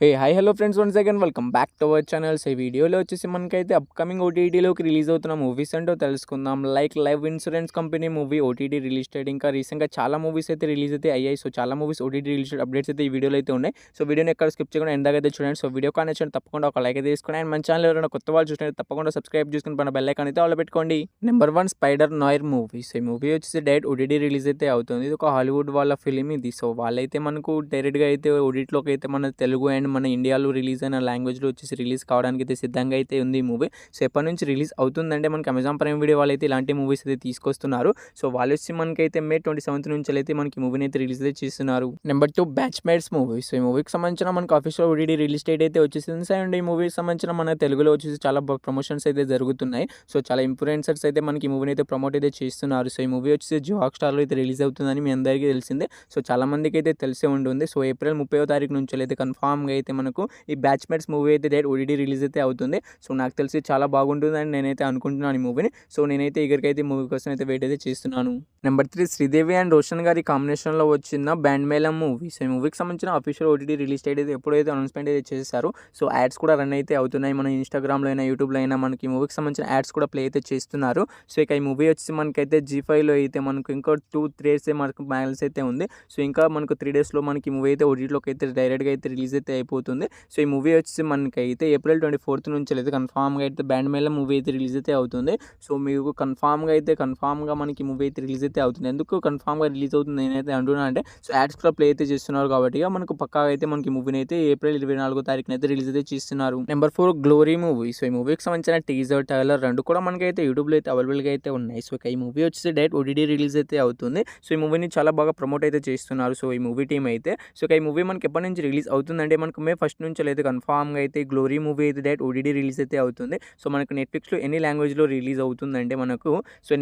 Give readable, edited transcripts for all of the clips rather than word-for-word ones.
Hi hello friends, once again welcome back to our channels. ఈ వీడియోలో వచ్చేసి మనకైతే అప్కమింగ్ ఓటీటీలోకి రిలీజ్ అవుతున్న మూవీస్ ఏంటో తెలుసుకుందాం. Like life insurance company movie OTT release date, ఇంకా రీసెంట్గా చాలా మూవీస్ అయితే రిలీజ్ అయితే అయ్యాయి. సో చాలా మూవీస్ ఓటీటీ రిలీజ్ అప్డేట్స్ అయితే ఈ వీడియోలో అయితే ఉన్నాయి. సో వీడియోని ఎక్కడ స్కిప్ చేయకుండా ఎందాకైతే చూడండి. సో వీడియో కానీ నచ్చిన తప్పకుండా ఒక లైక్ అయితే తీసుకుని, అండ్ మన ఛానల్ ఎవరైనా కొత్త వాళ్ళు చూసినట్టు తప్పకుండా సబ్స్క్రైబ్ చేసుకుని పైన బెల్ ఐకాన్ అయితే ఆల్ పెట్టుకోండి. Number 1 spider noir movies. ఈ మూవీ వచ్చేసి డైరెక్ట్ ఓటీటీ రిలీజ్ అయితే అవుతుంది. ఇది ఒక హాలీవుడ్ వాళ్ళ ఫిలిం ఇది. సో వాళ్ళైతే మనకు డైరెక్ట్గా అయితే ఓటీటీలోకి అయితే మన తెలుగు అండ్ మన ఇండియాలో రిలీజ్ అయిన లాంగ్వేజ్లో వచ్చేసి రిలీజ్ కావడానికి అయితే సిద్ధంగా అయితే ఉంది ఈ మూవీ. సో ఎప్పటి నుంచి రిలీజ్ అవుతుందంటే మనకి అమెజాన్ ప్రైమ్ వీడియో వాళ్ళు అయితే ఇలాంటి మూవీస్ అయితే తీసుకొస్తున్నారు. సో వాళ్ళు వచ్చి మనకైతే May 27 నుంచి అయితే మనకి మూవీని అయితే రిలీజ్ అయితే చేస్తున్నారు. Number 2 batch mates movie. So ఈ మూవీకి సంబంధించిన మనకు ఆఫీషియల్ ఓటీటీ రిలీజ్ డేట్ అయితే వచ్చేసింది. అండ్ ఈ మూవీకి సంబంధించిన మన తెలుగులో వచ్చేసి చాలా ప్రమోషన్స్ అయితే జరుగుతున్నాయి. సో చాలా ఇన్ఫ్లుయెన్సర్స్ అయితే మనకి ఈ మూవీని అయితే ప్రమోట్ అయితే చేస్తున్నారు. సో ఈ మూవీ వచ్చేసి జియో హాట్‌స్టార్లో అయితే రిలీజ్ అవుతుందని మీ అందరికీ తెలిసిందే. సో చాలా మందికి అయితే తెలిసే ఉంటుంది. సో ఏప్రిల్ 30వ తారీఖు నుంచి అయితే కన్ఫామ్గా అయితే మనకు ఈ బ్యాచ్‌మేట్స్ మూవీ అయితే డైరెక్ట్ ఓటీటీ రిలీజ్ అయితే అవుతుంది. సో నాకు తెలిసి చాలా బాగుంటుందని నేనైతే అనుకుంటున్నాను ఈ మూవీని. సో నేనైతే ఈగర్‌గా మూవీ కోసం అయితే వెయిట్ అయితే చేస్తున్నాను. నెంబర్ 3 శ్రీదేవి అండ్ రోషన్ గారి కాంబినేషన్లో వచ్చిన బ్యాండ్ మేళం మూవీ. సో ఈ మూవీకి సంబంధించిన అఫీషియల్ ఓటీటీ రిలీజ్ డేట్ అయితే ఎప్పుడైతే అనౌన్స్మెంట్ అయితే చేశారు. సో యాడ్స్ కూడా రన్ అయితే అవుతున్నాయి. మన ఇన్‌స్టాగ్రామ్‌లో అయినా, యూట్యూబ్‌లో అయినా మనకి ఈ మూవీకి సంబంధించిన యాడ్స్ కూడా ప్లే అయితే చేస్తున్నారు. సో ఇక ఈ మూవీ వచ్చి మనకైతే జీ5లో అయితే మనకు ఇంకో 2-3 డేస్ మనకు బ్యాలెన్స్ అయితే ఉంది. సో ఇంకా మనకు 3 డేస్లో మనకి మూవీ అయితే ఓటీటీలోకి అయితే డైరెక్ట్గా అయితే రిలీజ్ అయితే అయిపోతుంది. సో ఈ మూవీ వచ్చి మనకైతే ఏప్రిల్ 24 నుంచి అయితే కన్ఫామ్గా అయితే బ్యాండ్ మేళం మూవీ అయితే రిలీజ్ అయితే అవుతుంది. సో మీకు కన్ఫామ్గా మనకి మూవీ అయితే రిలీజ్ అయితే అవుతుంది. ఎందుకు కన్ఫామ్గా రిలీజ్ అవుతుంది నేనైతే అంటున్నా అంటే, సో యాడ్స్ కూడా ప్లే అయితే చేస్తున్నారు కాబట్టి మనకు పక్కాగా అయితే మనకి మూవీని అయితే ఏప్రిల్ 24వ తారీఖున అయితే రిలీజ్ అయితే చేస్తున్నారు. Number 4 glory movie. సో ఈ మూవీకి సంబంధించిన టీజర్, ట్రైలర్ రెండు కూడా మనకైతే యూట్యూబ్లో అయితే అవైలబుల్గా అయితే ఉన్నాయి. సో ఈ మూవీ వచ్చేసి డైరెక్ట్ ఓటీటీ రిలీజ్ అయితే అవుతుంది. సో ఈ మూవీని చాలా బాగా ప్రమోట్ అయితే చేస్తున్నారు. సో ఈ మూవీ టీమ్ అయితే ఈ మూవీ మనకి ఎప్పటి నుంచి రిలీజ్ అవుతుందంటే మనకు May 1 నుంచి అయితే కన్ఫామ్గా అయితే గ్లోరీ మూవీ అయితే డైరెక్ట్ ఓటీటీ రిలీజ్ అయితే అవుతుంది. సో మనకు నెట్‌ఫ్లిక్స్‌లో ఎన్ని లాంగ్వేజ్‌లో రిలీజ్ అవుతుందంటే మనకు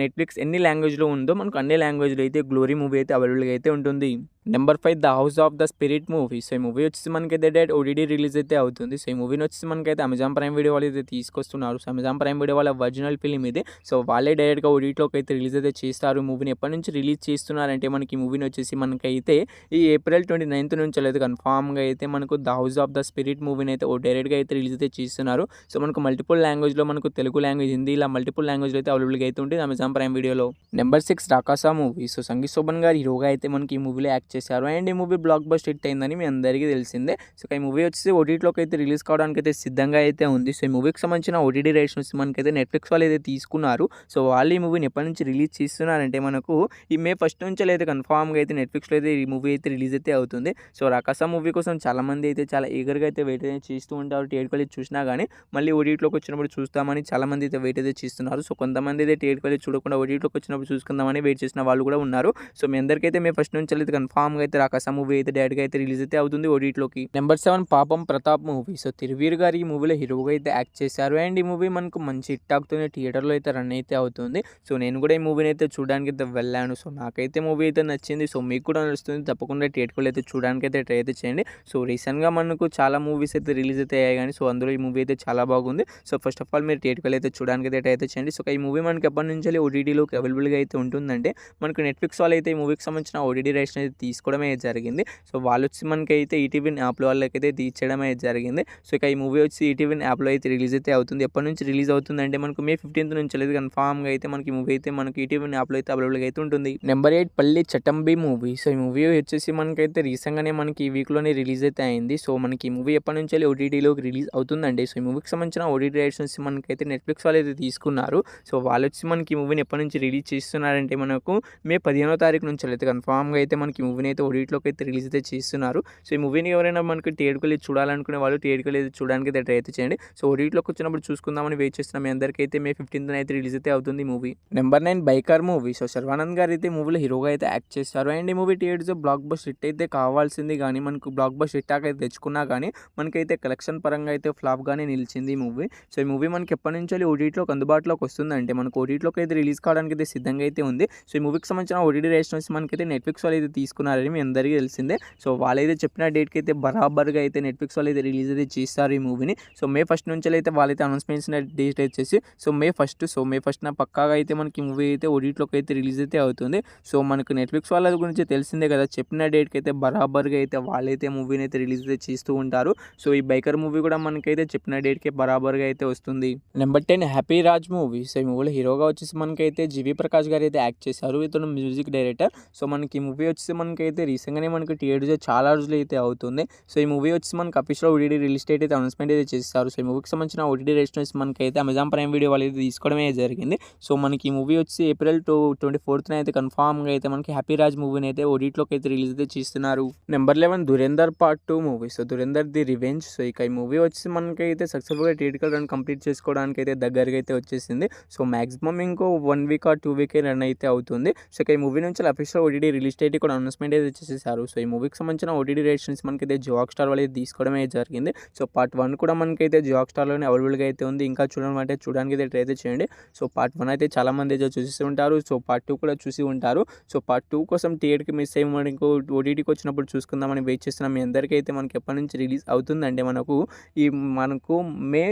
నెట్‌ఫ్లిక్స్ ఎన్ని లాంగ్వేజ్‌లో ఉందో మనకు అన్ని లాంగ్వేజ్‌లో అయితే గ్లోరీ మూవీ అయితే అవైలబుల్గా అయితే ఉంటుంది. Number 5 the house of the spirit movie. So ఈ మూవీ వచ్చేసి మనకైతే డైరెక్ట్ ఓటీటీ రిలీజ్ అయితే అవుతుంది. సో ఈ మూవీని వచ్చేసి మనకైతే అమెజాన్ ప్రైమ్ వీడియో వాళ్ళు అయితే తీసుకొస్తున్నారు. సో అమెజాన్ ప్రైమ్ వీడియో వాళ్ళ ఒరిజినల్ ఫిలిం ఇది. సో వాళ్ళే డైరెక్ట్గా ఓటీటీలోకి అయితే రిలీజ్ అయితే చేస్తారు. మూవీని ఎప్పటి నుంచి రిలీజ్ చేస్తున్నారంటే మనకి ఈ మూవీని వచ్చేసి మనకైతే ఈ ఏప్రిల్ 29 నుంచి అయితే కన్ఫామ్గా అయితే మనకు the house of the spirit మూవీని అయితే డైరెక్ట్గా అయితే రిలీజ్ అయితే చేస్తున్నారు. సో మనకు మల్టిపుల్ లాంగ్వేజ్లో మనకు తెలుగు లాంగ్వేజ్, హిందీ ఇలా మల్టిపుల్ లాంగ్వేజ్లో అయితే అవైలబుల్గా అయితే ఉంటుంది అమెజాన్ ప్రైమ్ వీడియోలో. Number 6 Rakasa movie. So Sangeet Shobhan గారు హీరోగా అయితే మనకి ఈ మూవీలో యాక్ట్ చేశారు. అండ్ ఈ మూవీ బ్లాక్ బస్టర్ హిట్ అయిందని మీ అందరికీ తెలిసిందే. సో ఈ మూవీ వచ్చేసి ఓటీటీలోకి అయితే రిలీజ్ కావడానికి అయితే సిద్ధంగా అయితే ఉంది. సో ఈ మూవీకి సంబంధించిన ఓటీటీ రైట్స్ వచ్చి మనకైతే నెట్‌ఫ్లిక్స్ వాళ్ళు అయితే తీసుకున్నారు. సో వాళ్ళు ఈ మూవీని ఎప్పటి నుంచి రిలీజ్ చేస్తున్నారంటే మనకు ఈ May 1 నుంచి అయితే కన్ఫామ్గా అయితే నెట్‌ఫ్లిక్స్‌లో అయితే ఈ మూవీ అయితే రిలీజ్ అయితే అవుతుంది. సో రాకాసా మూవీ కోసం చాలామంది అయితే చాలా ఈగర్గా అయితే వెయిట్ అయితే చేస్తూ ఉంటారు. థియేటర్‌కి వెళ్ళి చూసినా కానీ మళ్ళీ ఓటీటీలోకి వచ్చినప్పుడు చూస్తామని చాలామంది అయితే వెయిట్ అయితే చేస్తున్నారు. సో కొంతమంది అయితే థియేటర్‌కి వెళ్ళి చూడకుండా ఓటీటీలోకి వచ్చినప్పుడు చూసుకుందామని వెయిట్ చేసిన వాళ్ళు కూడా ఉన్నారు. సో మీ అందరికైతే May 1 నుంచి అయితే కన్ఫామ్గా అయితే రాకాసా మూవీ అయితే డైరెక్ట్గా అయితే రిలీజ్ అయితే అవుతుంది ఓటీటీలోకి. నెంబర్ 7 పాపం ప్రతాప్ మూవీ. సో తిరువీర్ గారు ఈ మూవీలో హీరోగా అయితే యాక్ట్ చేశారు. అండ్ ఈ మూవీ మనకు మంచి హిట్ టాక్తోనే థియేటర్లో అయితే రన్ అయితే అవుతుంది. సో నేను కూడా ఈ మూవీని అయితే చూడడానికి అయితే వెళ్ళాను. సో నాకైతే మూవీ అయితే నచ్చింది. సో మీకు కూడా నచ్చుతుంది. తప్పకుండా థియేటర్లో అయితే చూడడానికి అయితే ట్రై అయితే చేయండి. సో రీసెంట్గా మనకు చాలా మూవీస్ అయితే రిలీజ్ అయితే అయ్యాయి కానీ సో అందులో ఈ మూవీ అయితే చాలా బాగుంది. సో ఫస్ట్ ఆఫ్ ఆల్ మీరు థియేటర్లో అయితే చూడడానికి అయితే ట్రై అయితే చేయండి. సో ఈ మూవీ మనకి ఎప్పటి నుంచి ఓటీటీలోకి అవైలబుల్గా అయితే ఉంటుందంటే మనకు నెట్‌ఫ్లిక్స్ వాళ్ళు అయితే ఈ మూవీకి సంబంధించిన ఓటీటీ రైట్స్ అయితే తీసుకోవడమే జరిగింది. సో వాళ్ళు వచ్చి మనకైతే ఈటీవీ యాప్లో వాళ్ళకైతే తీర్చడం అయితే జరిగింది. సో ఈ మూవీ వచ్చి ఈటీవీ యాప్లో అయితే రిలీజ్ అయితే అవుతుంది. ఎప్పటి నుంచి రిలీజ్ అవుతుందంటే మనకు May 15 నుంచి అయితే కన్ఫామ్గా అయితే మనకి మూవీ అయితే మనకి ఈటీవీ యాప్లో అయితే అవైలబుల్గా అయితే ఉంటుంది. నెంబర్ 8 పల్లి చట్టంబి మూవీ. సో ఈ మూవీ వచ్చేసి మనకైతే రీసెంట్గానే మనకి ఈ వీక్లోనే రిలీజ్ అయితే అయింది. సో మనకి ఈ మూవీ ఎప్పటి నుంచి ఓటీటీలోకి రిలీజ్ అవుతుందండి. సో ఈ మూవీకి సంబంధించిన ఓటీటీ రైట్స్ నుంచి మనకైతే నెట్‌ఫ్లిక్స్ వాళ్ళు అయితే తీసుకున్నారు. సో వాళ్ళు వచ్చి మనకి ఈ మూవీని ఎప్పటి నుంచి రిలీజ్ చేస్తున్నారంటే మనకు May 15వ తారీఖు నుంచి అయితే కన్ఫామ్గా అయితే మనకి మూవీని అయితే ఓటీటీలోకి అయితే రిలీజ్ అయితే చేస్తున్నారు. సో ఈ మూవీని ఎవరైనా మనకి థియేటర్‌కి వెళ్ళి చూడాలనుకునే వాళ్ళు థియేటర్‌కి వెళ్ళి చూడడానికి అయితే ట్రై అయితే చేయండి. సో ఓటీటీలోకి వచ్చినప్పుడు చూసుకుందామని వెయిట్ చేస్తున్న మీ అందరికీ అయితే May 15న అయితే రిలీజ్ అయితే అవుతుంది ఈ movie. Number 9 biker movie. So Sharwanand గారు అయితే మూవీలో హీరోగా అయితే యాక్ట్ చేశారు. అండ్ ఈ మూవీ థియేటర్స్‌లో బ్లాక్ బస్టర్ హిట్ అయితే కావాల్సింది కానీ మనకు బ్లాక్ బస్టర్ హిట్ అయితే తెచ్చుకున్నా కానీ మనకైతే కలెక్షన్ పరంగా అయితే ఫ్లాప్‌గానే నిలిచింది ఈ మూవీ. సో ఈ మూవీ మనకి ఎప్పటి నుంచి ఓటీటీలోకి అందుబాటులోకి వస్తుందంటే మనకు ఓటీటీలోకి అయితే రిలీజ్ కావడానికి అయితే సిద్ధంగా అయితే ఉంది. సో ఈ మూవీకి సంబంధించిన ఓటీటీ రైట్స్ నుంచి మనకైతే నెట్‌ఫ్లిక్స్ వాళ్ళు అయితే తీసుకున్నారని మీ అందరికీ తెలిసిందే. సో వాళ్ళైతే చెప్పిన డేట్‌కి అయితే బరాబర్గా అయితే నెట్‌ఫ్లిక్స్ వాళ్ళు అయితే రిలీజ్ అయితే చేస్తారు ఈ మూవీని. సో May 1 నుంచి అయితే వాళ్ళైతే అనౌన్స్మెంట్ చేసిన డేట్ వచ్చేసి May 1న పక్కాగా అయితే మనకి మూవీ అయితే ఓటీటీలోకి అయితే రిలీజ్ అయితే అవుతుంది. సో మనకు నెట్‌ఫ్లిక్స్ వాళ్ళ గురించి తెలిసిందే కదా, చెప్పిన డేట్‌కి అయితే బరాబర్గా అయితే వాళ్ళైతే మూవీని అయితే రిలీజ్ అయితే చేస్తూ ఉంటారు. సో ఈ బైకర్ మూవీ కూడా మనకైతే చెప్పిన డేట్‌కి బరాబర్‌గా అయితే వస్తుంది. Number 10 happy Raj movie. So ఈ మూవీలో హీరోగా వచ్చేసి మనకైతే జీవీ ప్రకాష్ గారు అయితే యాక్ట్ చేశారు. ఇతను మ్యూజిక్ డైరెక్టర్. సో మనకి ఈ మూవీ వచ్చేసి మనకైతే రీసెంట్‌గానే మనకి థియేటర్స్‌లో చాలా రోజులు అయితే అవుతుంది. సో ఈ మూవీ వచ్చేసి మనకి అఫీషియల్ ఓటీటీ రిలీజ్ డేట్ అయితే అనౌన్స్‌మెంట్ అయితే చేశారు. సో ఈ మూవీకి సంబంధించిన ఓటీటీ రైట్స్ మనకైతే అమెజాన్ ప్రైమ్ వీడియో వాళ్ళు అయితే తీసుకోవడమే జరిగింది. సో మనకి ఈ మూవీ వచ్చి ఏప్రిల్ 24న అయితే కన్ఫామ్‌గా అయితే మనకి హ్యాపీ రాజ్ మూవీని అయితే ఓటీటీలోకి అయితే రిలీజ్ అయితే చేస్తున్నారు. Number 11 Dhurandhar part 2 movie. So Dhurandhar the revenge. So ఇక ఈ మూవీ వచ్చి మనకైతే సక్సెస్‌ఫుల్‌గా థియేట్రికల్ రన్ కంప్లీట్ చేసుకోవడానికి అయితే దగ్గరగా అయితే వచ్చేసింది. సో మాక్సిమం ఇంకో 1 వీక్ ఆర్ 2 వీకే రన్ అయితే అవుతుంది. సో ఇక ఈ మూవీ నుంచి అఫీషియల్ ఓటీటీ రిలీజ్ డేట్ కూడా అనౌన్స్‌మెంట్ అయితే చేసేసారు. సో ఈ మూవీకి సంబంధించిన ఓటీటీ రైట్స్ మనకైతే జియో హాట్‌స్టార్ వాళ్ళు అయితే తీసుకోవడమే జరిగింది. సో పార్ట్ 1 కూడా మనకైతే జియో హాట్‌స్టార్‌లోనే అవైలబుల్‌గా అయితే ఉంది. ఇంకా చూడమంటే చూడడానికి అయితే ట్రై అయితే చేయండి. సో పార్ట్ 1 అయితే చాలామంది అయితే చూసి ఉంటారు. సో పార్ట్ 2 కూడా చూసి ఉంటారు. సో పార్ట్ 2 కోసం థియేటర్‌కి మిస్ అయ్యి మనకు ఓటీటీకి వచ్చినప్పుడు చూసుకుందామని వెయిట్ చేస్తున్నాం. మీ అందరికీ అయితే మనకి ఎప్పటి నుంచి రిలీజ్ అవుతుందంటే మనకు మే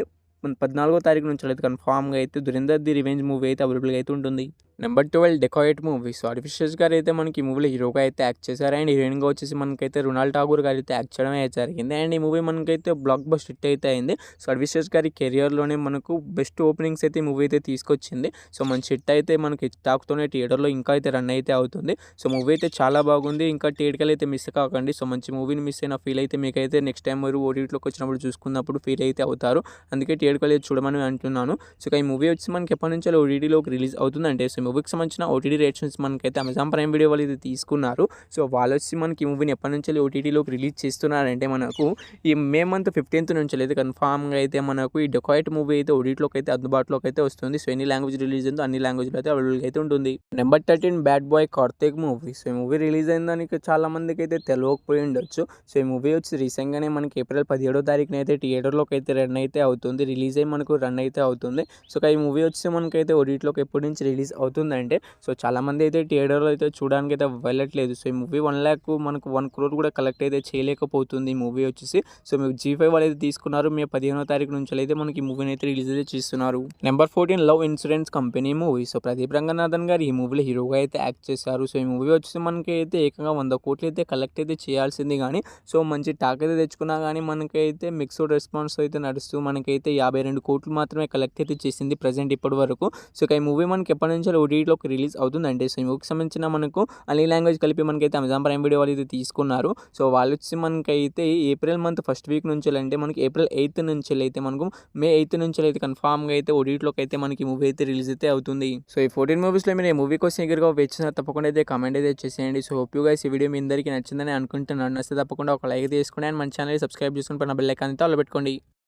14వ తారీఖు నుంచి అయితే కన్ఫామ్‌గా అయితే దురేందర్ ది రివెంజ్ మూవీ అయితే అవైలబుల్‌గా అయితే ఉంటుంది. Number 12 dacoit movie. సో అడిఫిషియస్ గారు అయితే మనకి ఈ మూవీలో హీరోగా అయితే యాక్ట్ చేశారు. అండ్ హీరోయిన్గా వచ్చేసి మనకైతే రుణాల్ ఠాగూర్ గారు అయితే యాక్ట్ చేయడం అయితే జరిగింది. అండ్ ఈ మూవీ మనకైతే బ్లాక్ బస్టర్ హిట్ అయితే అయింది. సో అడిఫిషియస్ గారి కెరియర్లోనే మనకు బెస్ట్ ఓపెనింగ్స్ అయితే ఈ మూవీ అయితే తీసుకొచ్చింది. సో మంచి హిట్ అయితే మనకి టాక్తోనే థియేటర్లో ఇంకా అయితే రన్ అయితే అవుతుంది. సో మూవీ అయితే చాలా బాగుంది. ఇంకా థియేటర్కి అయితే మిస్ కాకండి. సో మంచి మూవీని మిస్ అయిన ఫీల్ అయితే మీకైతే నెక్స్ట్ టైం మీరు ఓటీటీలోకి వచ్చినప్పుడు చూసుకున్నప్పుడు ఫీల్ అయితే అవుతారు. అందుకే థియేటర్కి అయితే చూడమని అంటున్నాను. సో ఈ మూవీ వచ్చి మనకి ఎప్పటి నుంచి ఓటీటీలోకి రిలీజ్ అవుతుందంటే సో మూవీకి సంబంధించిన ఓటీటీ రైట్స్ మనకైతే అమెజాన్ ప్రైమ్ వీడియో వాళ్ళు ఇది తీసుకున్నారు. సో వాళ్ళు వచ్చి మనకి ఈ మూవీని ఎప్పటి నుంచి ఓటీటీలోకి రిలీజ్ చేస్తున్నారంటే మనకు ఈ మే మంత్ 15th నుంచి అయితే కన్ఫామ్‌గా అయితే మనకు ఈ డెకాయిట్ మూవీ అయితే ఓటీటీలోకి అయితే అందుబాటులోకి అయితే వస్తుంది. సో ఎన్ని లాంగ్వేజ్ రిలీజ్ అయిందో అన్ని లాంగ్వేజ్లో అయితే అవైలబుల్‌గా అయితే ఉంటుంది. Number 13 bad boy Karthik movie. So ఈ మూవీ రిలీజ్ అయిన దానికి చాలా మందికి అయితే తెలియకపోయి ఉండొచ్చు. సో ఈ మూవీ వచ్చి రీసెంట్‌గానే మనకి ఏప్రిల్ 17వ తారీఖున అయితే థియేటర్లోకి అయితే రన్ అయితే అవుతుంది. రిలీజ్ అయ్యి మనకు రన్ అయితే అవుతుంది. సో ఈ మూవీ వచ్చి మనకైతే ఓటీటీలోకి ఎప్పటి నుంచి రిలీజ్ అవుతుందంటే సో చాలామంది అయితే థియేటర్లో అయితే చూడడానికి అయితే వెళ్ళట్లేదు. సో ఈ మూవీ 1 lakh మనకు 1 crore కూడా కలెక్ట్ అయితే చేయలేకపోతుంది ఈ మూవీ వచ్చేసి. సో మీకు G5 వాళ్ళు అయితే తీసుకున్నారు. మే 15వ తారీఖు నుంచి అయితే మనకి ఈ మూవీని అయితే రిలీజ్ అయితే చేస్తున్నారు. Number 14 love insurance company movie. So Pradeep Ranganathan గారు ఈ మూవీలో హీరోగా అయితే యాక్ట్ చేశారు. సో ఈ మూవీ వచ్చేసి మనకి అయితే ఏకంగా 100 కోట్లు అయితే కలెక్ట్ అయితే చేయాల్సింది కానీ సో మంచి టాక్ అయితే తెచ్చుకున్నా కానీ మనకైతే మిక్స్డ్ రెస్పాన్స్ అయితే నడుస్తూ మనకైతే 52 కోట్లు మాత్రమే కలెక్ట్ అయితే చేసింది ప్రజెంట్ ఇప్పటి వరకు. సో ఈ మూవీ మనకి ఎప్పటి నుంచి ఓటీటీలోకి రిలీజ్ అవుతుందంటే సో ఈ మూవీకి సంబంధించిన మనకు అన్ని లాంగ్వేజ్ కలిపి మనకైతే అమెజాన్ ప్రైమ్ వీడియో వాళ్ళు అయితే తీసుకున్నారు. సో వాళ్ళు వచ్చి మనకైతే ఏప్రిల్ మంత్ ఫస్ట్ వీక్ నుంచి అంటే మనకి ఏప్రిల్ 8th నుంచి అయితే మనకు మే 8th నుంచి అయితే కన్ఫామ్‌గా అయితే ఓటీటీలోకి అయితే మనకి మూవీ అయితే రిలీజ్ అయితే అవుతుంది. సో ఈ 14 మూవీస్లో మీరు ఈ మూవీ కోసం ఎగర్గా వెయిట్ చేసినా తప్పకుండా అయితే కామెంట్ అయితే చేసేయండి. సో హోప్ యూ గైస్ ఈ వీడియో మీ అందరికీ నచ్చిందని అనుకుంటున్నాను. నచ్చితే తప్పకుండా ఒక లైక్ తీసుకోండి అండ్ మన ఛానల్ సబ్స్క్రైబ్ చేసుకుని పైన బెల్ ఐకాన్ అయితే ఆల్ పెట్టుకోండి.